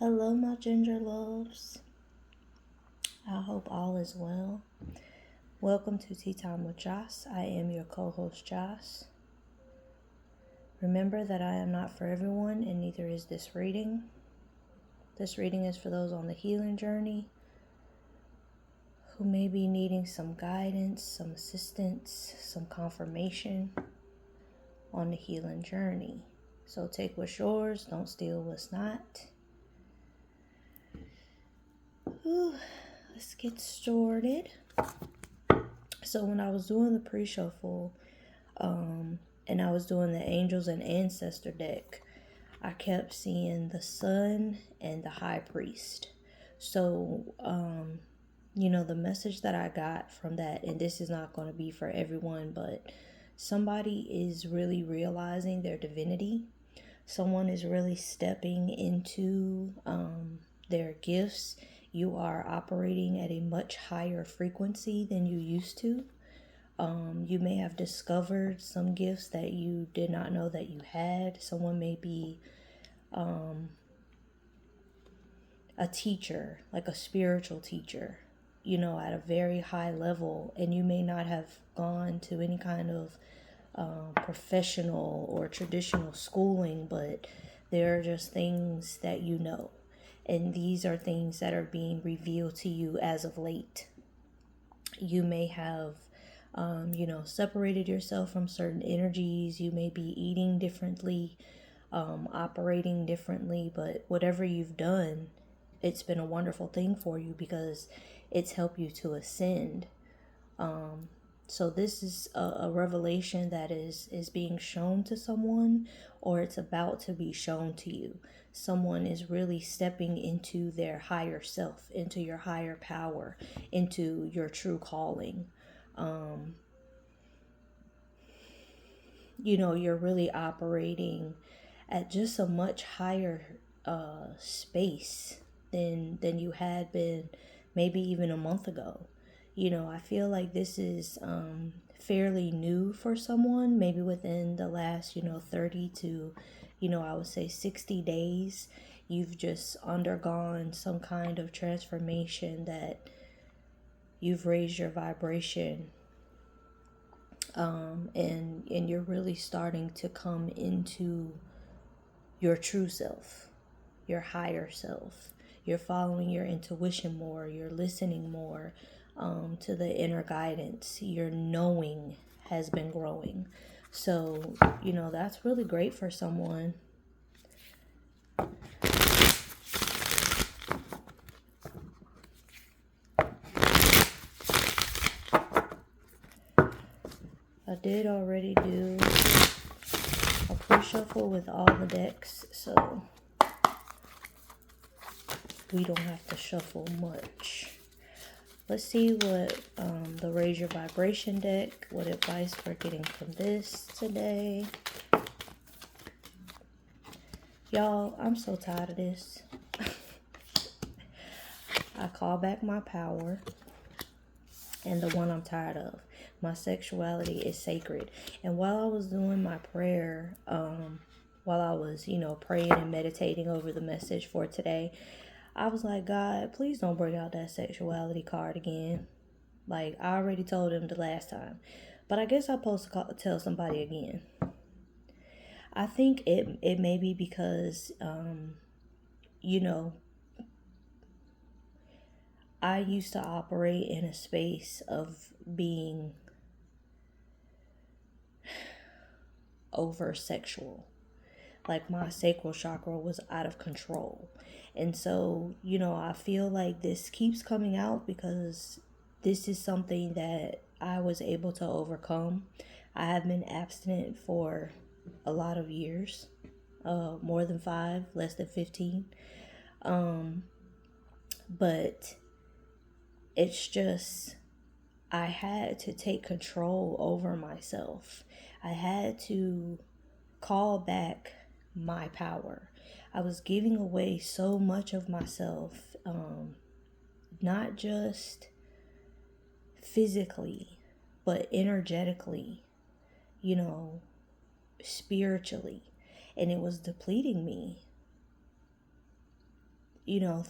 Hello, my ginger loves. I hope all is well. Welcome to Tea Time with Joss. I am your co-host, Joss. Remember that I am not for everyone, and neither is this reading. This reading is for those on the healing journey who may be needing some guidance, some assistance, some confirmation on the healing journey. So take what's yours, don't steal what's not. Let's get started. So when I was doing the pre-shuffle, and I was doing the Angels and Ancestor deck, I kept seeing the Sun and the High Priest. So, the message that I got from that, and this is not going to be for everyone, but somebody is really realizing their divinity. Someone is really stepping into their gifts. You are operating at a much higher frequency than you used to. You may have discovered some gifts that you did not know that you had. Someone may be a teacher, like a spiritual teacher, at a very high level, and you may not have gone to any kind of professional or traditional schooling, but there are just things that you know. And these are things that are being revealed to you as of late. You may have separated yourself from certain energies. You may be eating differently, operating differently, but whatever you've done, it's been a wonderful thing for you because it's helped you to ascend. So this is a revelation that is being shown to someone, or it's about to be shown to you. Someone is really stepping into their higher self, into your higher power, into your true calling. You're really operating at just a much higher space than you had been maybe even a month ago. I feel like this is fairly new for someone, maybe within the last 30 to I would say 60 days. You've just undergone some kind of transformation that you've raised your vibration, and you're really starting to come into your true self, your higher self. You're following your intuition more. You're listening more to the inner guidance. Your knowing has been growing. So, that's really great for someone. I did already do a pre-shuffle with all the decks, so we don't have to shuffle much. Let's see what the Raise Your Vibration deck, what advice we're getting from this today. Y'all, I'm so tired of this. I call back my power, and the one I'm tired of. My sexuality is sacred. And while I was doing my prayer, while I was, praying and meditating over the message for today, I was like, God, please don't bring out that sexuality card again. Like, I already told him the last time. But I guess I'm supposed to tell somebody again. I think it may be because, I used to operate in a space of being over sexual. Like, my sacral chakra was out of control. And so, I feel like this keeps coming out because this is something that I was able to overcome. I have been abstinent for a lot of years, more than 5, less than 15. But it's just, I had to take control over myself. I had to call back my power. I was giving away so much of myself, not just physically, but energetically, spiritually. And it was depleting me.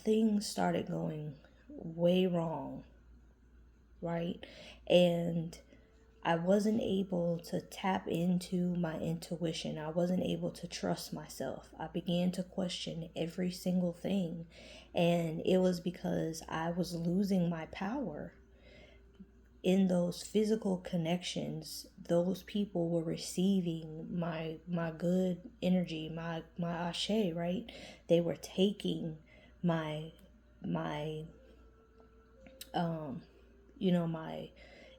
things started going way wrong, right? And I wasn't able to tap into my intuition. I wasn't able to trust myself. I began to question every single thing. And it was because I was losing my power in those physical connections. Those people were receiving my good energy, my ashe, right? They were taking my my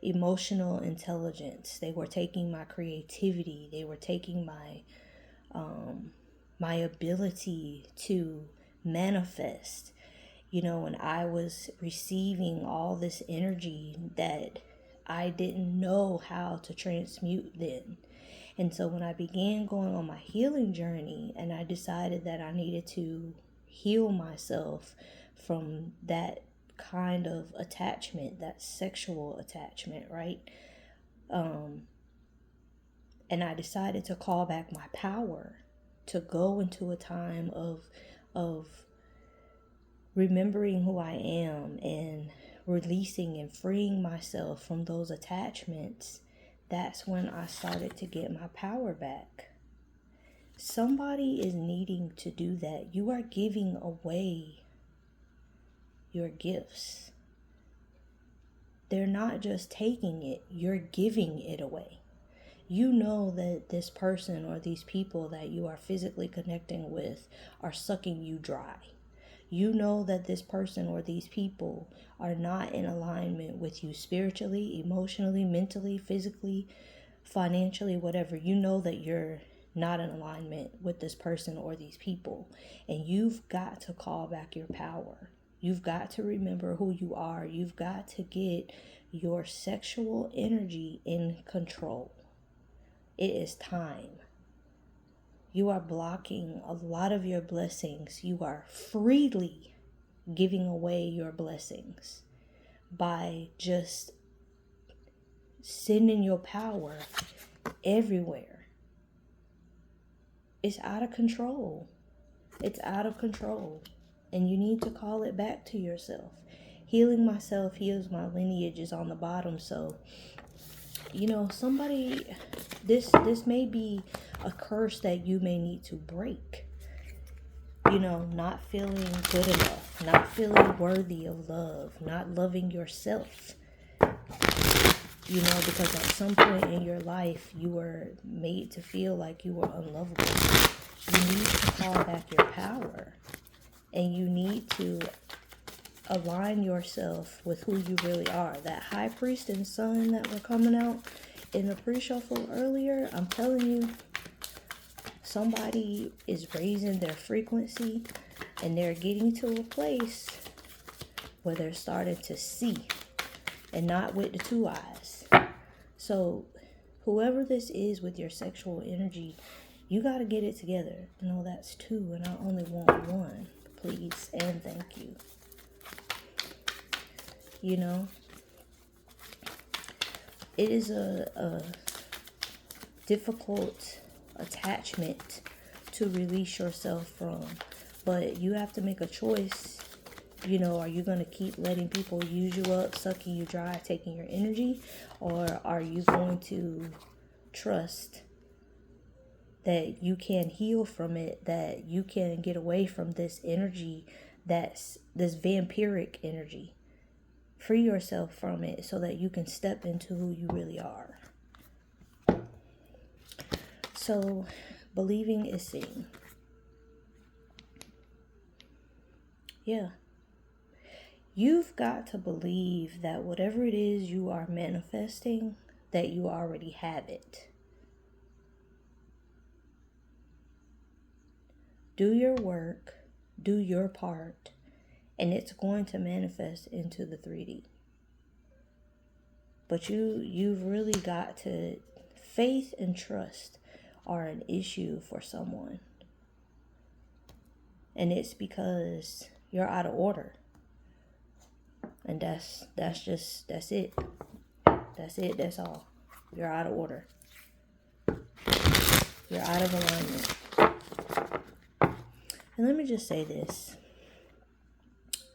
emotional intelligence. They were taking my creativity. They were taking my ability to manifest. And I was receiving all this energy that I didn't know how to transmute then. And so when I began going on my healing journey, and I decided that I needed to heal myself from that kind of attachment, that sexual attachment, right? And I decided to call back my power, to go into a time of remembering who I am and releasing and freeing myself from those attachments. That's when I started to get my power back. Somebody is needing to do that. You are giving away your gifts. They're not just taking it, you're giving it away. You know that this person or these people that you are physically connecting with are sucking you dry. You know that this person or these people are not in alignment with you spiritually, emotionally, mentally, physically, financially, whatever. You know that you're not in alignment with this person or these people. And you've got to call back your power. You've got to remember who you are. You've got to get your sexual energy in control. It is time. You are blocking a lot of your blessings. You are freely giving away your blessings by just sending your power everywhere. It's out of control. It's out of control. And you need to call it back to yourself. Healing myself heals my lineage is on the bottom. So, somebody, this may be a curse that you may need to break. Not feeling good enough, not feeling worthy of love, not loving yourself. Because at some point in your life, you were made to feel like you were unlovable. You need to call back your power. And you need to align yourself with who you really are. That high priest and sun that were coming out in the pre-shuffle earlier, I'm telling you, somebody is raising their frequency and they're getting to a place where they're starting to see and not with the two eyes. So whoever this is with your sexual energy, you got to get it together. No, that's two and I only want one. Please and thank you. It is a difficult attachment to release yourself from, but you have to make a choice. Are you going to keep letting people use you up, sucking you dry, taking your energy, or are you going to trust that you can heal from it, that you can get away from this energy, that's this vampiric energy? Free yourself from it so that you can step into who you really are. So, believing is seeing. Yeah. You've got to believe that whatever it is you are manifesting, that you already have it. Do your work, do your part, and it's going to manifest into the 3D. But you've really got to, faith and trust are an issue for someone. And it's because you're out of order. And that's it. That's it, that's all. You're out of order. You're out of alignment. And let me just say this.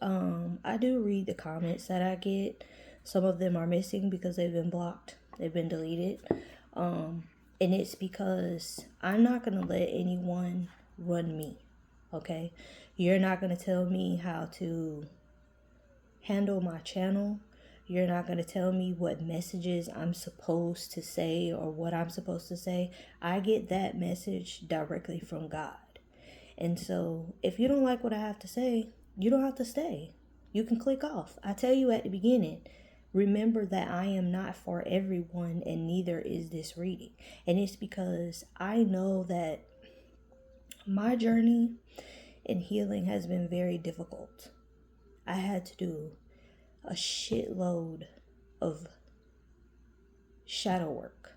I do read the comments that I get. Some of them are missing because they've been blocked. They've been deleted. And it's because I'm not going to let anyone run me. Okay? You're not going to tell me how to handle my channel. You're not going to tell me what messages I'm supposed to say or what I'm supposed to say. I get that message directly from God. And so if you don't like what I have to say, you don't have to stay. You can click off. I tell you at the beginning, remember that I am not for everyone, and neither is this reading. And it's because I know that my journey in healing has been very difficult. I had to do a shitload of shadow work.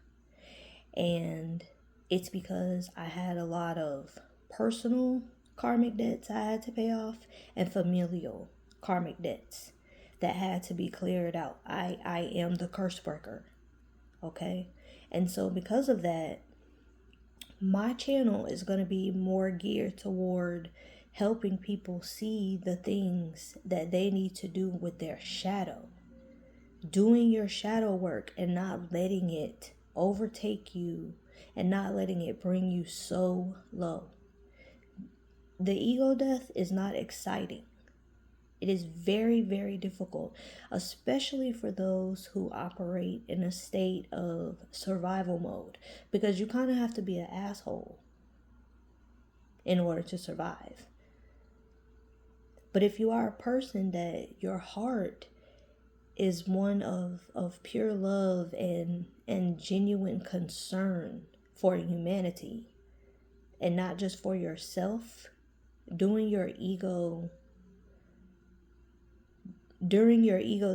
And it's because I had a lot of personal karmic debts I had to pay off and familial karmic debts that had to be cleared out. I am the curse breaker. Okay? And so because of that, my channel is going to be more geared toward helping people see the things that they need to do with their shadow. Doing your shadow work and not letting it overtake you and not letting it bring you so low. The ego death is not exciting. It is very, very difficult, especially for those who operate in a state of survival mode, because you kind of have to be an asshole in order to survive. But if you are a person that your heart is one of pure love and genuine concern for humanity and not just for yourself, during your ego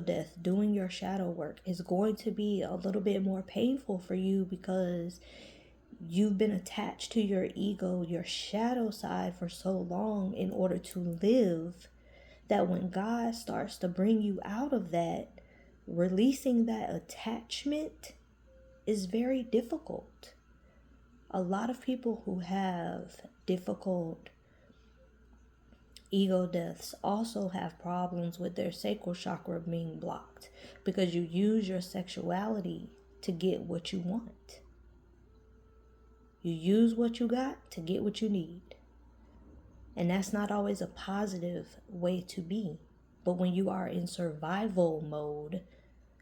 death, doing your shadow work is going to be a little bit more painful for you because you've been attached to your ego, your shadow side for so long in order to live, that when God starts to bring you out of that, releasing that attachment is very difficult. A lot of people who have difficult ego deaths also have problems with their sacral chakra being blocked because you use your sexuality to get what you want. You use what you got to get what you need. And that's not always a positive way to be. But when you are in survival mode,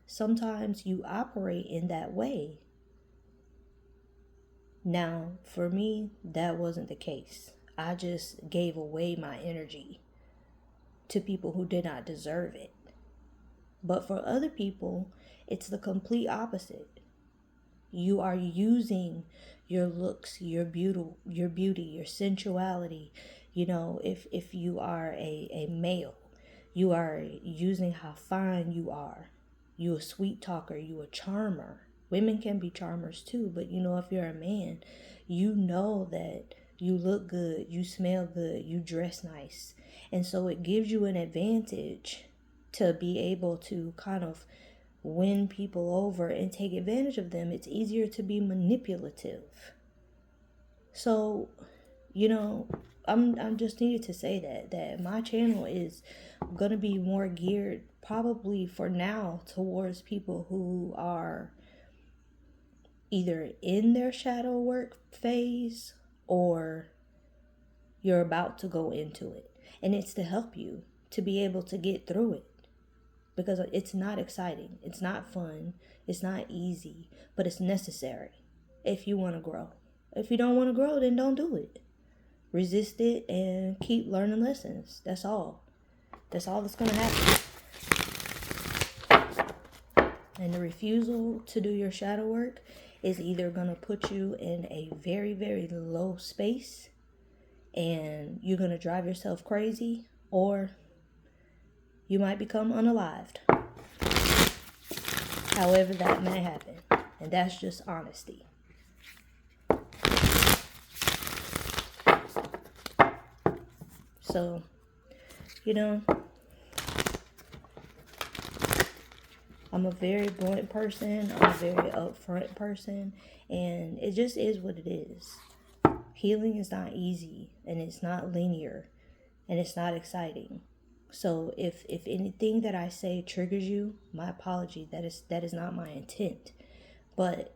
sometimes you operate in that way. Now, for me, that wasn't the case. I just gave away my energy to people who did not deserve it. But for other people, it's the complete opposite. You are using your looks, your beauty, your sensuality. You know, if you are a male, you are using how fine you are. You a sweet talker, you a charmer. Women can be charmers too, but you know, if you're a man, you know that you look good, you smell good, you dress nice. And so it gives you an advantage to be able to kind of win people over and take advantage of them. It's easier to be manipulative. So, you know, I'm just needed to say that my channel is gonna be more geared probably for now towards people who are either in their shadow work phase or you're about to go into it. And it's to help you to be able to get through it. Because it's not exciting, it's not fun, it's not easy, but it's necessary if you want to grow. If you don't want to grow, then don't do it. Resist it and keep learning lessons. That's all. That's all that's going to happen. And the refusal to do your shadow work is either going to put you in a very, very low space and you're going to drive yourself crazy, or you might become unalived. However that may happen. And that's just honesty. So, you know, I'm a very blunt person. I'm a very upfront person. And it just is what it is. Healing is not easy. And it's not linear. And it's not exciting. So if anything that I say triggers you, my apology. That is not my intent. But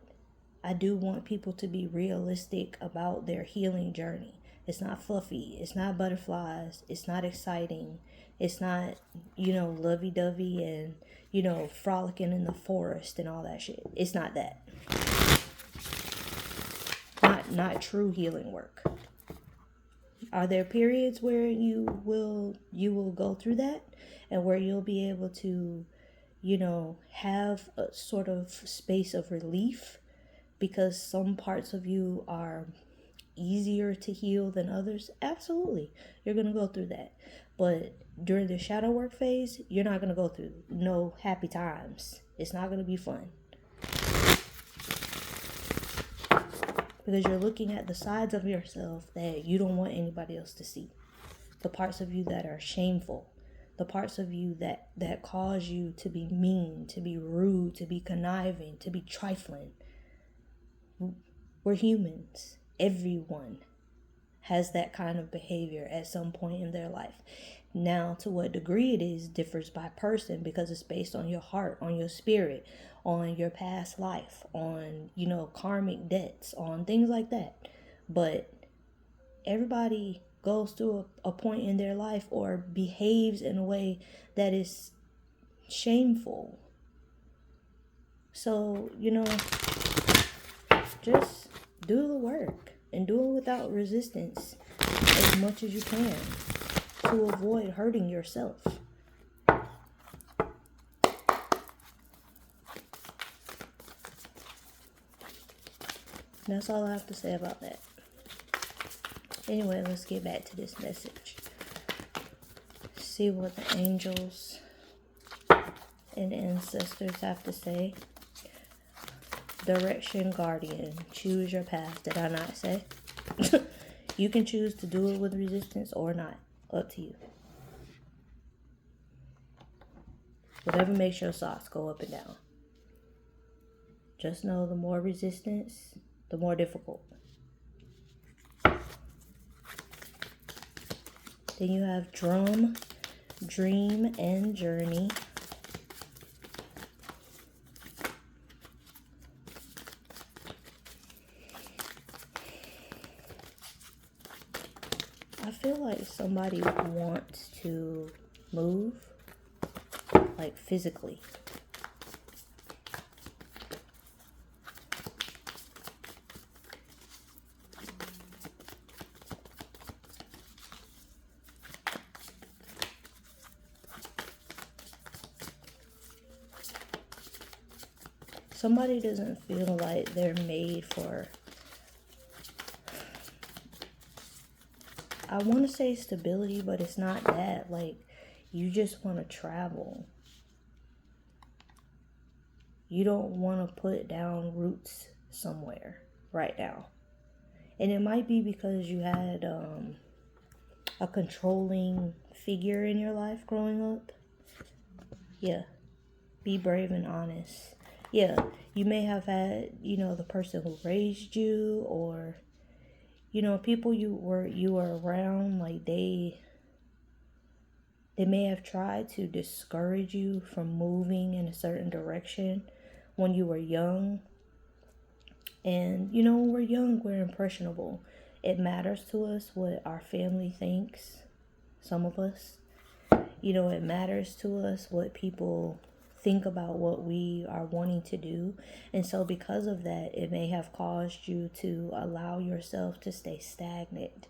I do want people to be realistic about their healing journey. It's not fluffy. It's not butterflies. It's not exciting. It's not, lovey-dovey and, frolicking in the forest and all that shit. It's not that. Not true healing work. Are there periods where you will go through that, and where you'll be able to, have a sort of space of relief because some parts of you are easier to heal than others? Absolutely. You're going to go through that. But during the shadow work phase, you're not going to go through no happy times. It's not going to be fun. Because you're looking at the sides of yourself that you don't want anybody else to see. The parts of you that are shameful. The parts of you that cause you to be mean, to be rude, to be conniving, to be trifling. We're humans. Everyone has that kind of behavior at some point in their life. Now, to what degree it is differs by person, because it's based on your heart, on your spirit, on your past life, on, karmic debts, on things like that. But everybody goes through a point in their life or behaves in a way that is shameful. So, just do the work and do it without resistance as much as you can to avoid hurting yourself. That's all I have to say about that. Anyway, let's get back to this message. See what the angels and ancestors have to say. Direction, guardian, choose your path. Did I not say? You can choose to do it with resistance or not. Up to you. Whatever makes your socks go up and down. Just know the more resistance, the more difficult. Then you have drum, dream, and journey. I feel like somebody wants to move, like physically. Somebody doesn't feel like they're made for, I want to say stability, but it's not that. Like, you just want to travel. You don't want to put down roots somewhere right now. And it might be because you had a controlling figure in your life growing up. Yeah. Be brave and honest. Yeah, you may have had, the person who raised you, or, people you were around, like they may have tried to discourage you from moving in a certain direction when you were young. And, when we're young, we're impressionable. It matters to us what our family thinks, some of us. It matters to us what people think about what we are wanting to do. And so because of that, it may have caused you to allow yourself to stay stagnant.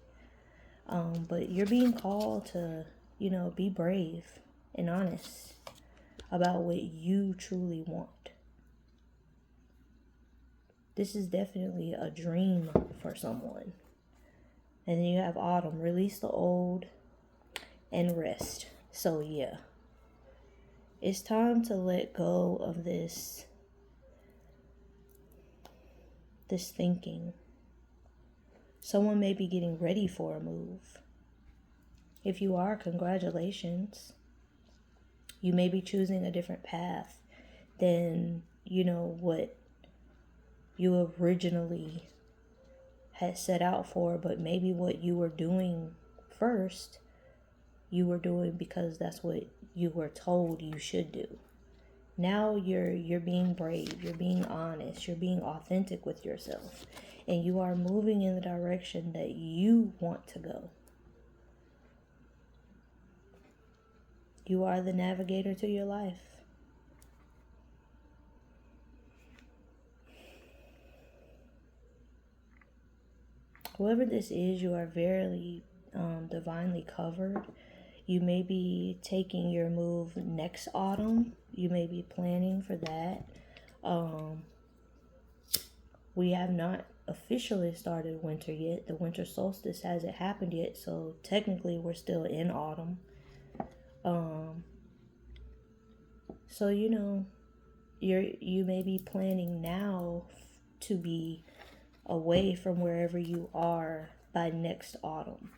But you're being called to, be brave and honest about what you truly want. This is definitely a dream for someone. And then you have autumn, release the old and rest. So yeah. It's time to let go of this thinking. Someone may be getting ready for a move. If you are, congratulations. You may be choosing a different path than, what you originally had set out for, but maybe what you were doing first, you were doing because that's what you were told you should do. Now you're being brave, you're being honest, you're being authentic with yourself, and you are moving in the direction that you want to go. You are the navigator to your life. Whoever this is, you are very divinely covered. You may be taking your move next autumn. You may be planning for that. We have not officially started winter yet. The winter solstice hasn't happened yet, so technically we're still in autumn. So you may be planning now to be away from wherever you are by next autumn.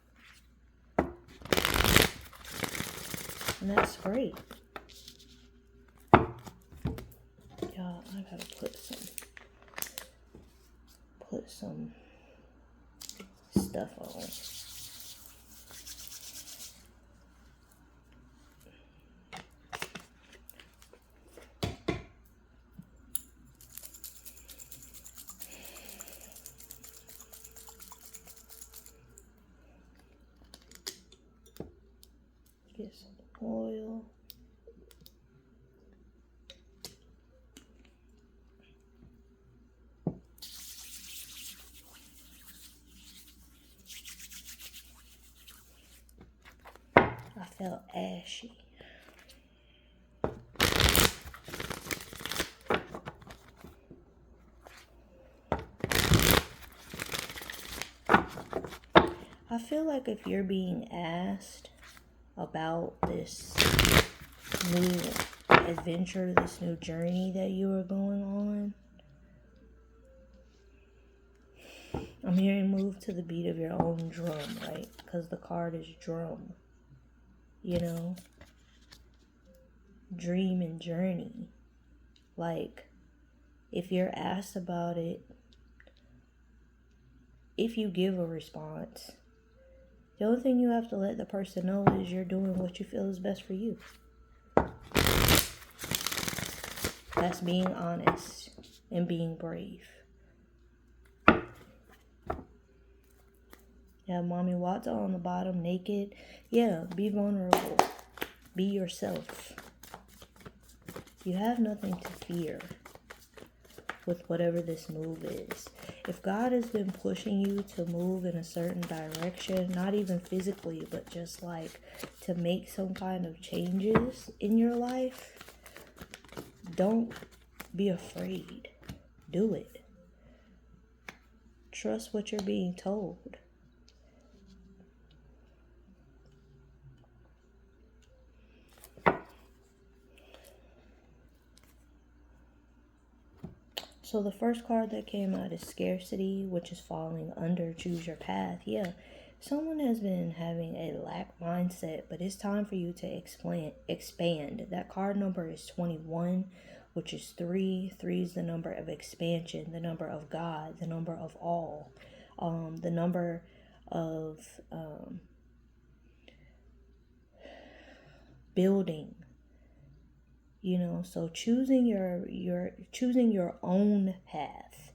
And that's great. Y'all, I gotta put some stuff on. Get some oil. I felt ashy. I feel like if you're being asked about this new adventure, this new journey that you are going on, I'm hearing move to the beat of your own drum, right? Because the card is drum. Dream and journey. Like, if you're asked about it, if you give a response, the only thing you have to let the person know is you're doing what you feel is best for you. That's being honest and being brave. Yeah, Mommy Watts on the bottom, naked. Yeah, be vulnerable. Be yourself. You have nothing to fear with whatever this move is. If God has been pushing you to move in a certain direction, not even physically, but just like to make some kind of changes in your life, don't be afraid. Do it. Trust what you're being told. So the first card that came out is scarcity, which is falling under choose your path. Yeah, someone has been having a lack mindset, but it's time for you to expand. That card number is 21, which is 3. 3 is the number of expansion, the number of God, the number of all, the number of building. So choosing your own path,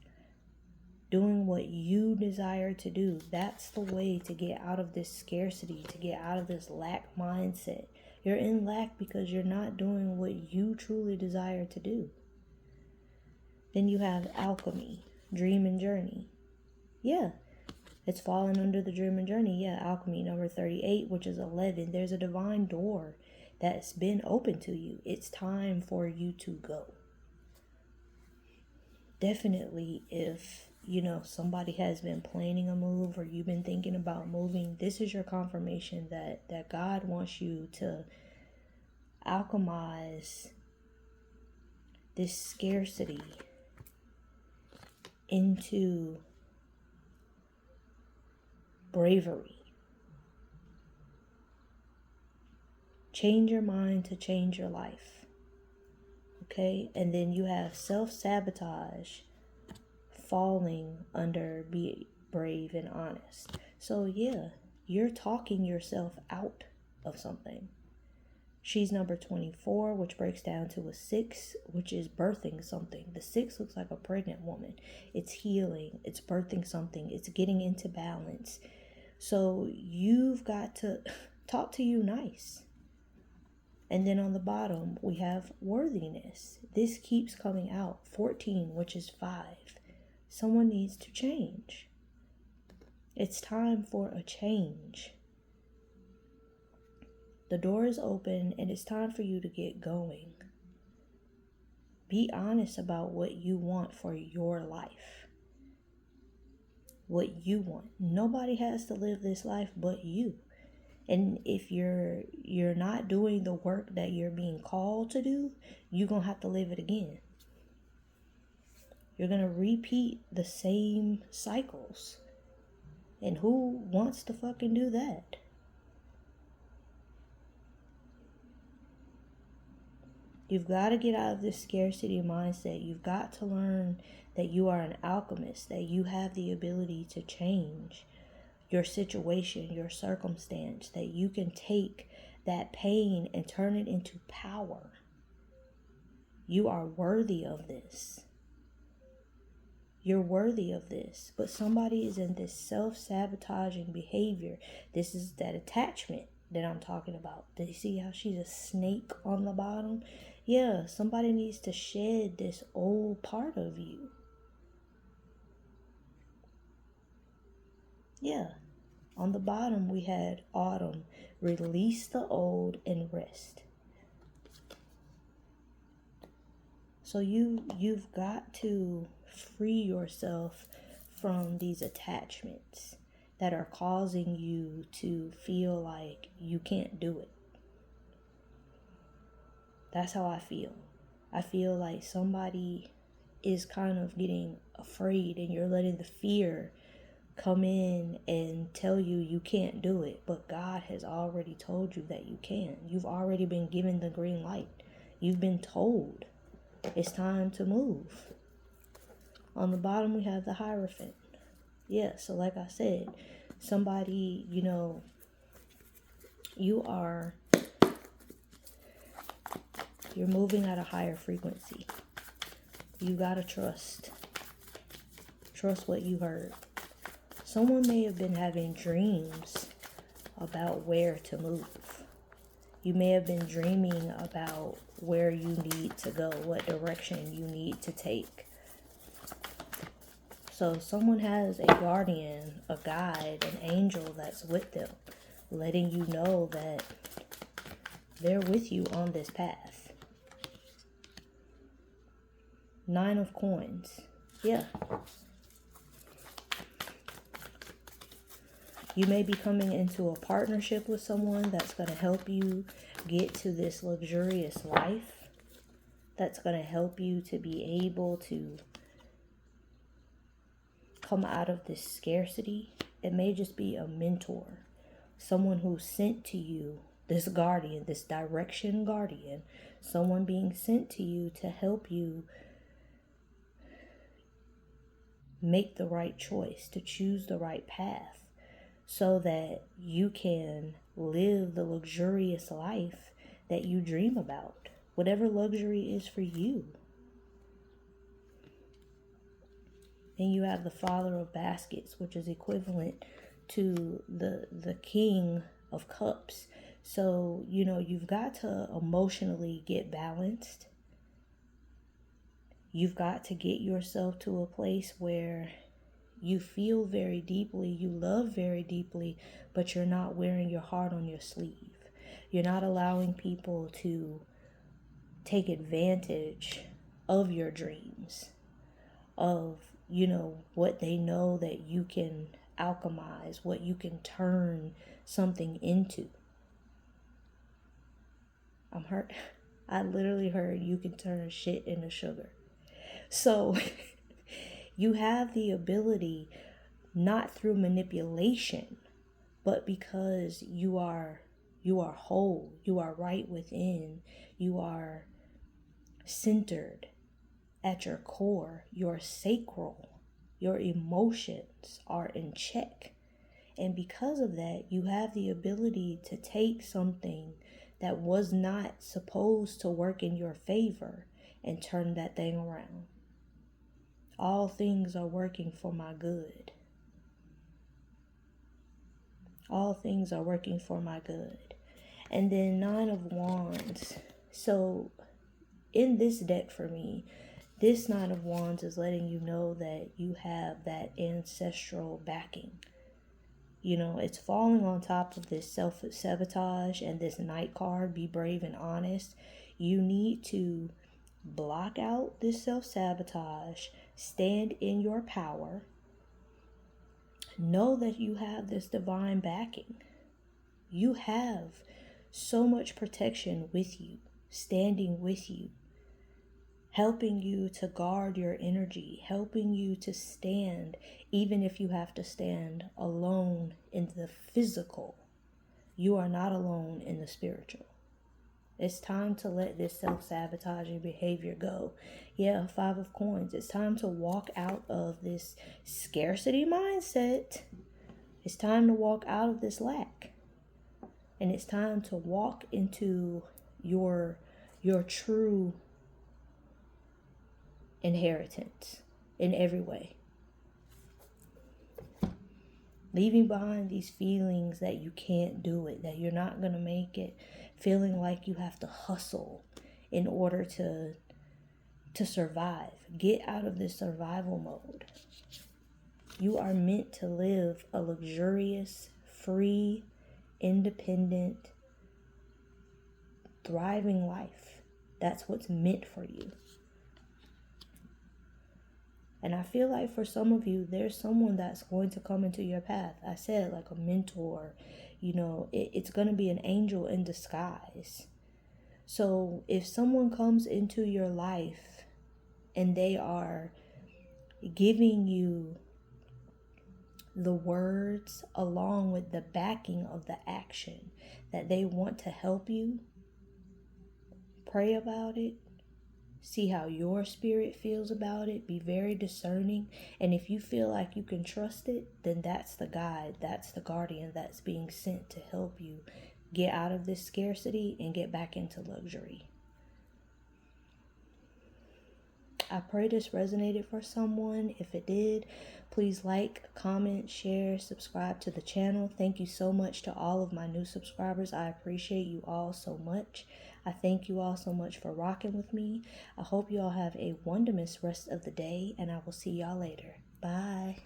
doing what you desire to do, that's the way to get out of this scarcity, to get out of this lack mindset. You're in lack because you're not doing what you truly desire to do. Then you have alchemy, dream and journey. Yeah, it's falling under the dream and journey. Yeah, alchemy number 38, which is 11. There's a divine door that's been open to you. It's time for you to go. Definitely, if somebody has been planning a move or you've been thinking about moving, this is your confirmation that God wants you to alchemize this scarcity into bravery. Change your mind to change your life. Okay? And then you have self-sabotage falling under be brave and honest. So yeah, you're talking yourself out of something. She's number 24, which breaks down to a 6, which is birthing something. The 6 looks like a pregnant woman. It's healing. It's birthing something. It's getting into balance. So you've got to talk to you nice. And then on the bottom, we have worthiness. This keeps coming out. 14, which is 5. Someone needs to change. It's time for a change. The door is open and it's time for you to get going. Be honest about what you want for your life. What you want. Nobody has to live this life but you. And if you're not doing the work that you're being called to do, you're going to have to live it again. You're going to repeat the same cycles. And who wants to fucking do that? You've got to get out of this scarcity mindset. You've got to learn that you are an alchemist, that you have the ability to change your situation, your circumstance, that you can take that pain and turn it into power. You are worthy of this. You're worthy of this. But somebody is in this self-sabotaging behavior. This is that attachment that I'm talking about. Do you see how she's a snake on the bottom? Yeah, somebody needs to shed this old part of you. Yeah. On the bottom, we had autumn. Release the old and rest. So you've got to free yourself from these attachments that are causing you to feel like you can't do it. That's how I feel. I feel like somebody is kind of getting afraid and you're letting the fear come in and tell you you can't do it. But God has already told you that you can. You've already been given the green light. You've been told it's time to move. On the bottom, we have the Hierophant. Yeah, so like I said, somebody, you're moving at a higher frequency. You gotta trust. Trust what you heard. Someone may have been having dreams about where to move. You may have been dreaming about where you need to go, what direction you need to take. So someone has a guardian, a guide, an angel that's with them, letting you know that they're with you on this path. 9 of Coins. Yeah. You may be coming into a partnership with someone that's going to help you get to this luxurious life. That's going to help you to be able to come out of this scarcity. It may just be a mentor. Someone who's sent to you, this guardian, this direction guardian. Someone being sent to you to help you make the right choice, to choose the right path, so that you can live the luxurious life that you dream about. Whatever luxury is for you. Then you have the Father of Baskets, which is equivalent to the King of Cups. So, you've got to emotionally get balanced. You've got to get yourself to a place where you feel very deeply, you love very deeply, but you're not wearing your heart on your sleeve. You're not allowing people to take advantage of your dreams, of, what they know that you can alchemize, what you can turn something into. I'm hurt. I literally heard you can turn shit into sugar. So you have the ability, not through manipulation, but because you are whole, you are right within, you are centered at your core, your sacral, your emotions are in check, And because of that, you have the ability to take something that was not supposed to work in your favor and turn that thing around. All things are working for my good. All things are working for my good. And then 9 of Wands. So in this deck for me, this 9 of Wands is letting you know that you have that ancestral backing. You know, it's falling on top of this self-sabotage and this Knight card, be brave and honest. You need to block out this self-sabotage, stand in your power, know that you have this divine backing. You have so much protection with you, standing with you, helping you to guard your energy, helping you to stand, even if you have to stand alone in the physical. You are not alone in the spiritual. It's time to let this self-sabotaging behavior go. Yeah, 5 of Coins. It's time to walk out of this scarcity mindset. It's time to walk out of this lack. And it's time to walk into your true inheritance in every way. Leaving behind these feelings that you can't do it, that you're not going to make it, feeling like you have to hustle in order to survive. Get out of this survival mode. You are meant to live a luxurious, free, independent, thriving life. That's what's meant for you. And I feel like for some of you, there's someone that's going to come into your path. I said like a mentor, you know, it's going to be an angel in disguise. So if someone comes into your life and they are giving you the words along with the backing of the action that they want to help you, pray about it. See how your spirit feels about it. Be very discerning. And if you feel like you can trust it, then that's the guide, that's the guardian that's being sent to help you get out of this scarcity and get back into luxury. I pray this resonated for someone. If it did, please like, comment, share, subscribe to the channel. Thank you so much to all of my new subscribers. I appreciate you all so much. I thank you all so much for rocking with me. I hope you all have a wonderful rest of the day, and I will see y'all later. Bye.